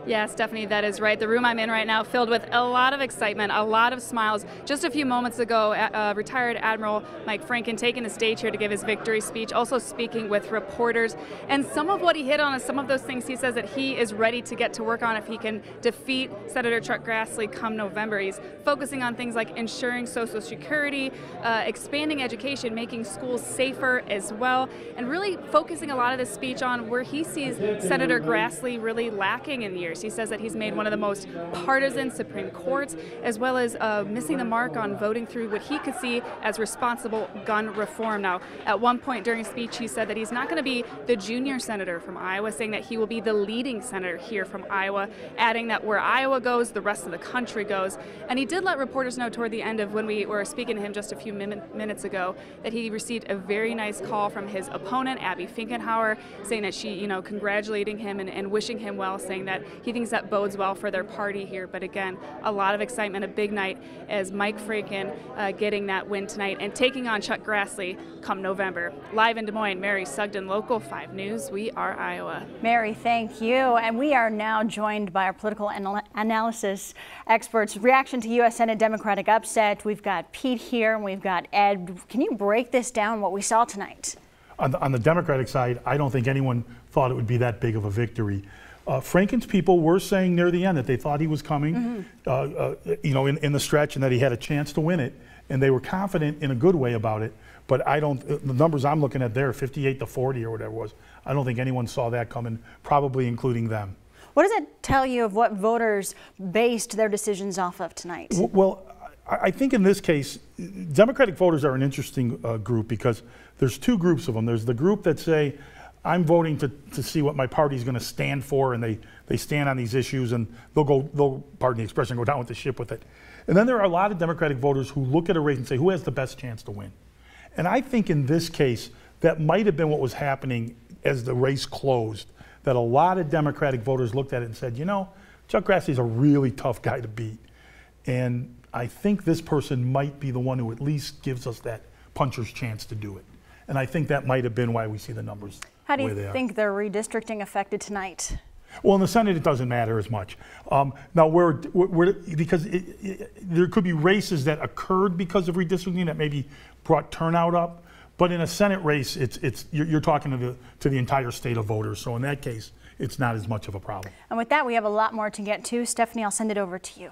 Yeah, Stephanie, that is right. The room I'm in right now filled with a lot of excitement, a lot of smiles. Just a few moments ago, retired Admiral Mike Franken taking the stage here to give his victory speech, also speaking with reporters. And some of what he hit on is some of those things he says that he is ready to get to work on if he can defeat Senator Chuck Grassley come November. He's focusing on things like ensuring Social Security, expanding education, making schools safer as well, and really focusing a lot of this speech on where he sees Senator Grassley really lacking in years. He says that he's made one of the most partisan Supreme Courts, as well as missing the mark on voting through what he could see as responsible gun reform. Now, at one point during his speech, he said that he's not going to be the junior senator from Iowa, saying that he will be the leading senator here from Iowa, adding that where Iowa goes, the rest of the country goes. And he did let reporters know toward the end of when we were speaking to him just a few minutes ago that he received a very nice call from his opponent, Abby Finkenhauer, saying that she, congratulating him and wishing him well, saying that he thinks that bodes well for their party here. But again, a lot of excitement, a big night as Mike Franken getting that win tonight and taking on Chuck Grassley come November. Live in Des Moines, Mary Sugden, Local 5 News. We are Iowa. Mary, thank you. And we are now joined by our political analysis experts. Reaction to U.S. Senate Democratic upset. We've got Pete here and we've got Ed. Can you break this down, what we saw tonight? On the Democratic side, I don't think anyone thought it would be that big of a victory. Franken's people were saying near the end that they thought he was coming, in the stretch, and that he had a chance to win it, and they were confident in a good way about it. But the numbers I'm looking at there, 58-40 or whatever it was, I don't think anyone saw that coming, probably including them. What does it tell you of what voters based their decisions off of tonight? Well, I think in this case, Democratic voters are an interesting group because there's two groups of them. There's the group that say, I'm voting to see what my party is going to stand for, and they stand on these issues, and they'll, pardon the expression, go down with the ship with it. And then there are a lot of Democratic voters who look at a race and say, who has the best chance to win? And I think in this case, that might have been what was happening as the race closed, that a lot of Democratic voters looked at it and said, Chuck Grassley's a really tough guy to beat. And I think this person might be the one who at least gives us that puncher's chance to do it. And I think that might have been why we see the numbers. How do you think their redistricting affected tonight? Well, in the Senate, it doesn't matter as much. Now, because there could be races that occurred because of redistricting that maybe brought turnout up. But in a Senate race, you're talking to the entire state of voters. So in that case, it's not as much of a problem. And with that, we have a lot more to get to. Stephanie, I'll send it over to you.